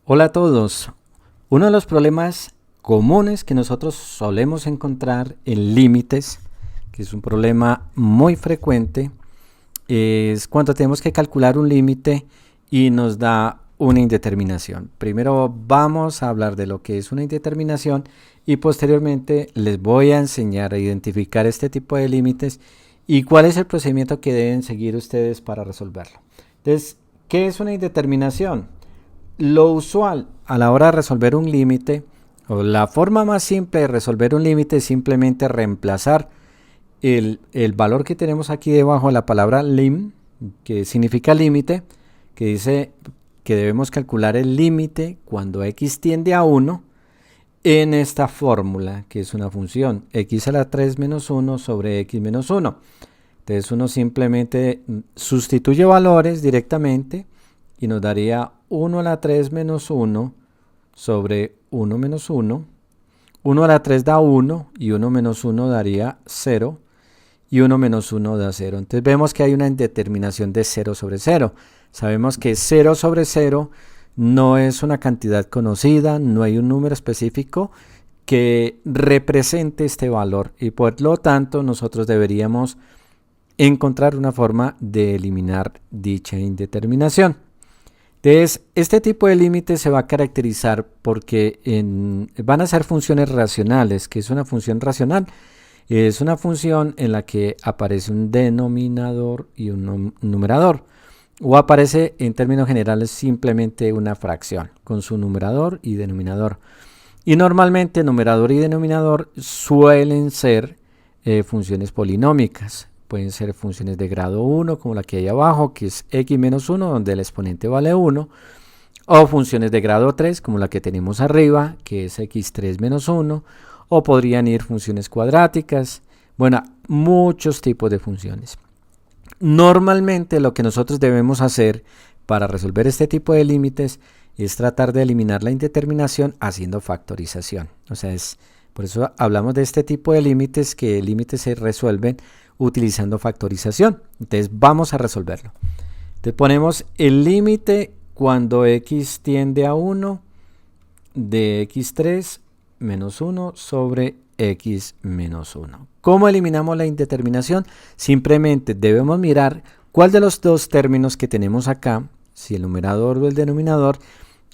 Hola a todos. Uno de los problemas comunes que nosotros solemos encontrar en límites, que es un problema muy frecuente, es cuando tenemos que calcular un límite y nos da una indeterminación. Primero vamos a hablar de lo que es una indeterminación y posteriormente les voy a enseñar a identificar este tipo de límites y cuál es el procedimiento que deben seguir ustedes para resolverlo. Entonces, ¿qué es una indeterminación? Lo usual a la hora de resolver un límite, o la forma más simple de resolver un límite es simplemente reemplazar el valor que tenemos aquí debajo de la palabra lim, que significa límite, que dice que debemos calcular el límite cuando x tiende a 1 en esta fórmula, que es una función x a la 3 menos 1 sobre x menos 1. Entonces uno simplemente sustituye valores directamente y nos daría 1 a la 3 menos 1 sobre 1 menos 1. 1 a la 3 da 1 y 1 menos 1 daría 0 y 1 menos 1 da 0. Entonces vemos que hay una indeterminación de 0 sobre 0. Sabemos que 0 sobre 0 no es una cantidad conocida, no hay un número específico que represente este valor y por lo tanto nosotros deberíamos encontrar una forma de eliminar dicha indeterminación. Entonces, este tipo de límite se va a caracterizar porque van a ser funciones racionales. ¿Qué es una función racional? Es una función en la que aparece un denominador y un numerador. O aparece en términos generales simplemente una fracción con su numerador y denominador. Y normalmente numerador y denominador suelen ser funciones polinómicas. Pueden ser funciones de grado 1, como la que hay abajo, que es x menos 1, donde el exponente vale 1. O funciones de grado 3, como la que tenemos arriba, que es x3 menos 1. O podrían ir funciones cuadráticas. Bueno, muchos tipos de funciones. Normalmente lo que nosotros debemos hacer para resolver este tipo de límites es tratar de eliminar la indeterminación haciendo factorización. O sea, por eso hablamos de este tipo de límites, que límites se resuelven utilizando factorización. Entonces vamos a resolverlo. Entonces ponemos el límite cuando x tiende a 1 de x3 menos 1 sobre x menos 1. ¿Cómo eliminamos la indeterminación? Simplemente debemos mirar cuál de los dos términos que tenemos acá, si el numerador o el denominador,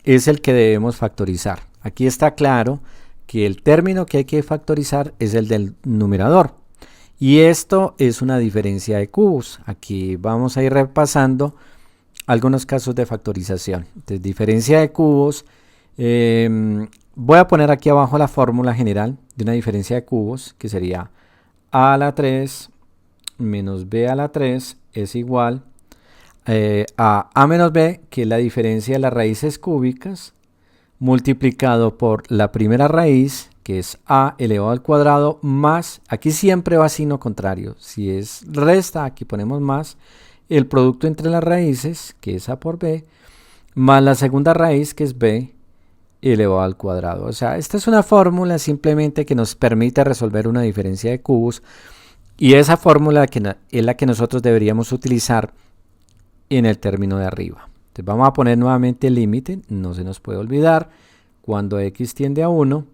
es el que debemos factorizar. Aquí está claro que el término que hay que factorizar es el del numerador. Y esto es una diferencia de cubos. Aquí vamos a ir repasando algunos casos de factorización. Entonces, diferencia de cubos. Voy a poner aquí abajo la fórmula general de una diferencia de cubos, que sería a a la 3 menos b a la 3 es igual a menos b, que es la diferencia de las raíces cúbicas, multiplicado por la primera raíz, que es a elevado al cuadrado, más, aquí siempre va signo contrario, si es resta, aquí ponemos más, el producto entre las raíces, que es a por b, más la segunda raíz, que es b, elevado al cuadrado. O sea, esta es una fórmula simplemente que nos permite resolver una diferencia de cubos, y esa fórmula es la que nosotros deberíamos utilizar en el término de arriba. Entonces vamos a poner nuevamente el límite, no se nos puede olvidar, cuando x tiende a 1,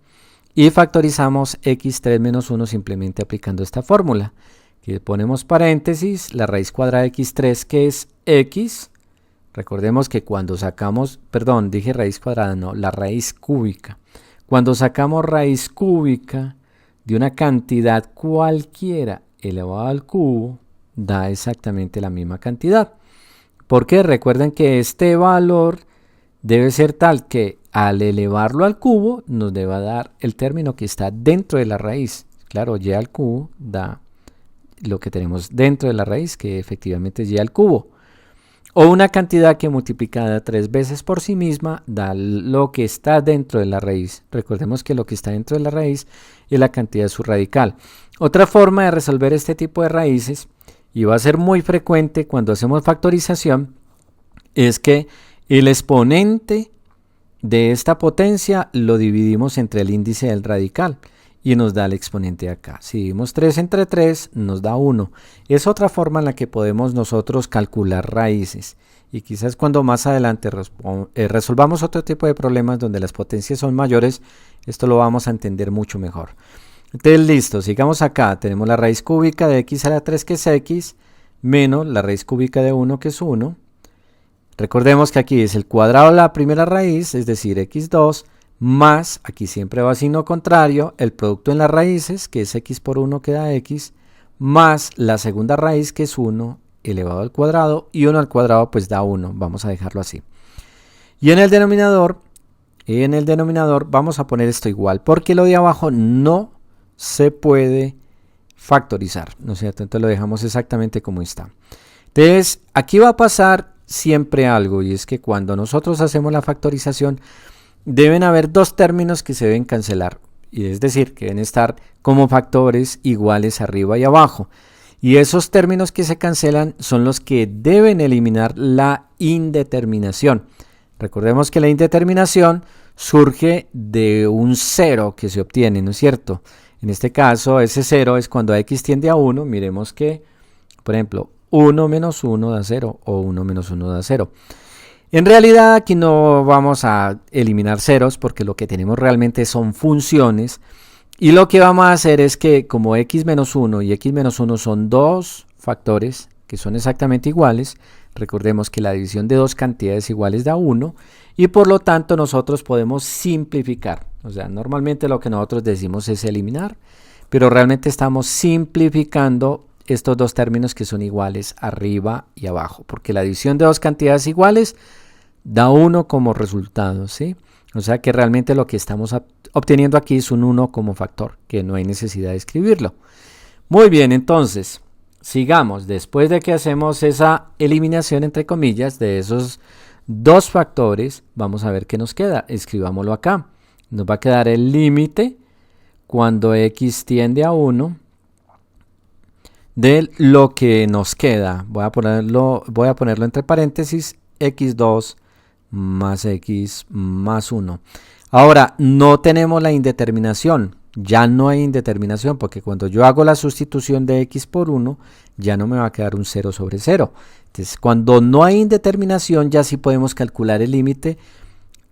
y factorizamos x3 menos 1 simplemente aplicando esta fórmula, que ponemos paréntesis, la raíz cuadrada de x3, que es x. Recordemos que cuando sacamos, perdón, dije raíz cuadrada, no, la raíz cúbica. Cuando sacamos raíz cúbica de una cantidad cualquiera elevado al cubo, da exactamente la misma cantidad. Porque recuerden que este valor debe ser tal que al elevarlo al cubo nos deba dar el término que está dentro de la raíz. Claro, y al cubo da lo que tenemos dentro de la raíz, que efectivamente es y al cubo. O una cantidad que multiplicada 3 veces por sí misma da lo que está dentro de la raíz. Recordemos que lo que está dentro de la raíz es la cantidad subradical. Otra forma de resolver este tipo de raíces, y va a ser muy frecuente cuando hacemos factorización, es que el exponente de esta potencia lo dividimos entre el índice del radical y nos da el exponente de acá. Si dividimos 3 entre 3 nos da 1. Es otra forma en la que podemos nosotros calcular raíces. y quizás cuando más adelante resolvamos otro tipo de problemas donde las potencias son mayores, esto lo vamos a entender mucho mejor. Entonces listo, sigamos acá, tenemos la raíz cúbica de x a la 3 que es x, menos la raíz cúbica de 1 que es 1. Recordemos que aquí es el cuadrado de la primera raíz, es decir, x2, más, aquí siempre va signo contrario, el producto en las raíces, que es x por 1 que da x, más la segunda raíz que es 1 elevado al cuadrado, y 1 al cuadrado pues da 1, vamos a dejarlo así. Y en el denominador vamos a poner esto igual, porque lo de abajo no se puede factorizar, ¿no es cierto? Entonces lo dejamos exactamente como está. Entonces aquí va a pasar siempre algo, y es que cuando nosotros hacemos la factorización deben haber dos términos que se deben cancelar, y es decir, que deben estar como factores iguales arriba y abajo, y esos términos que se cancelan son los que deben eliminar la indeterminación. Recordemos que la indeterminación surge de un cero que se obtiene, ¿no es cierto? En este caso ese cero es cuando x tiende a 1, miremos que, por ejemplo, 1 menos 1 da 0 o 1 menos 1 da 0. En realidad aquí no vamos a eliminar ceros porque lo que tenemos realmente son funciones, y lo que vamos a hacer es que como x menos 1 y x menos 1 son dos factores que son exactamente iguales, recordemos que la división de dos cantidades iguales da 1, y por lo tanto nosotros podemos simplificar. O sea, normalmente lo que nosotros decimos es eliminar, pero realmente estamos simplificando estos dos términos que son iguales arriba y abajo, porque la división de dos cantidades iguales da 1 como resultado, ¿sí? O sea que realmente lo que estamos obteniendo aquí es un 1 como factor, que no hay necesidad de escribirlo. Muy bien, entonces, sigamos. Después de que hacemos esa eliminación, entre comillas, de esos dos factores, vamos a ver qué nos queda. Escribámoslo acá. Nos va a quedar el límite cuando x tiende a 1 de lo que nos queda. Voy a ponerlo entre paréntesis, x2 más x más 1. Ahora, no tenemos la indeterminación. Ya no hay indeterminación, porque cuando yo hago la sustitución de x por 1, ya no me va a quedar un 0 sobre 0. Entonces, cuando no hay indeterminación, ya sí podemos calcular el límite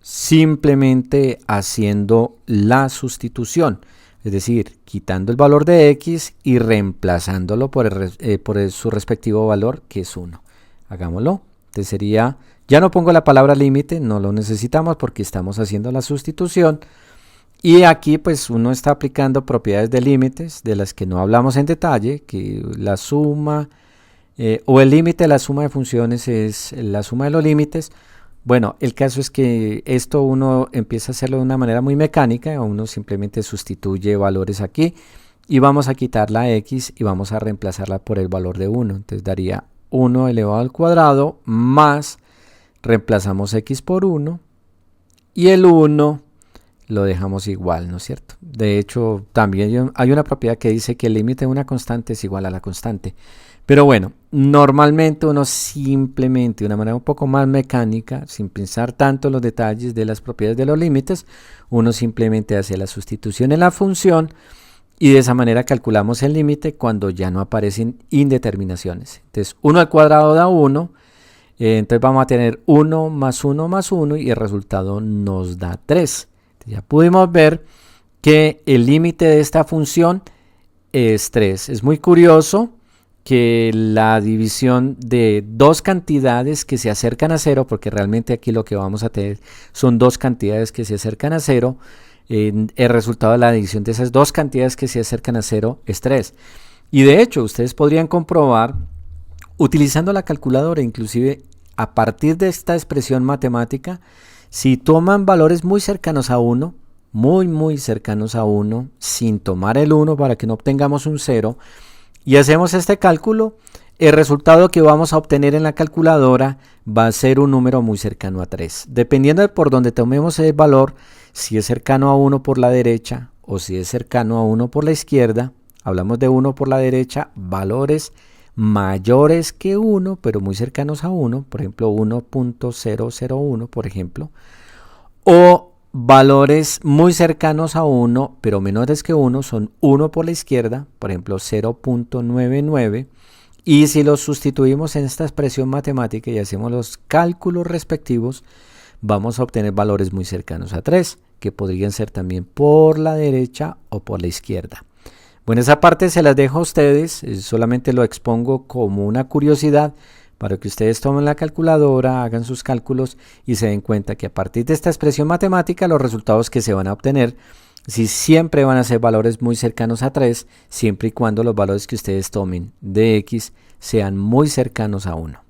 simplemente haciendo la sustitución. Es decir, quitando el valor de x y reemplazándolo por su respectivo valor, que es 1. Hagámoslo. Entonces sería, ya no pongo la palabra límite, no lo necesitamos porque estamos haciendo la sustitución. Y aquí pues uno está aplicando propiedades de límites, de las que no hablamos en detalle, que la suma o el límite de la suma de funciones es la suma de los límites. Bueno, el caso es que esto uno empieza a hacerlo de una manera muy mecánica, uno simplemente sustituye valores aquí y vamos a quitar la x y vamos a reemplazarla por el valor de 1. Entonces daría 1 elevado al cuadrado más, reemplazamos x por 1 y el 1 lo dejamos igual, ¿no es cierto? De hecho, también hay una propiedad que dice que el límite de una constante es igual a la constante. Pero bueno, normalmente uno simplemente, de una manera un poco más mecánica, sin pensar tanto en los detalles de las propiedades de los límites, uno simplemente hace la sustitución en la función y de esa manera calculamos el límite cuando ya no aparecen indeterminaciones. Entonces, 1 al cuadrado da 1, entonces vamos a tener 1 más 1 más 1 y el resultado nos da 3. Ya pudimos ver que el límite de esta función es 3. Es muy curioso que la división de dos cantidades que se acercan a 0, porque realmente aquí lo que vamos a tener son dos cantidades que se acercan a 0, el resultado de la división de esas dos cantidades que se acercan a 0 es 3. Y de hecho, ustedes podrían comprobar, utilizando la calculadora, inclusive a partir de esta expresión matemática, si toman valores muy cercanos a 1, muy cercanos a 1, sin tomar el 1 para que no obtengamos un 0, y hacemos este cálculo, el resultado que vamos a obtener en la calculadora va a ser un número muy cercano a 3. Dependiendo de por donde tomemos el valor, si es cercano a 1 por la derecha o si es cercano a 1 por la izquierda, hablamos de 1 por la derecha, valores mayores que 1, pero muy cercanos a 1, por ejemplo 1.001, por ejemplo, o valores muy cercanos a 1, pero menores que 1, son 1 por la izquierda, por ejemplo 0.99, Y si los sustituimos en esta expresión matemática y hacemos los cálculos respectivos, vamos a obtener valores muy cercanos a 3, que podrían ser también por la derecha o por la izquierda. Bueno, esa parte se las dejo a ustedes, solamente lo expongo como una curiosidad para que ustedes tomen la calculadora, hagan sus cálculos y se den cuenta que a partir de esta expresión matemática los resultados que se van a obtener si siempre van a ser valores muy cercanos a 3, siempre y cuando los valores que ustedes tomen de x sean muy cercanos a 1.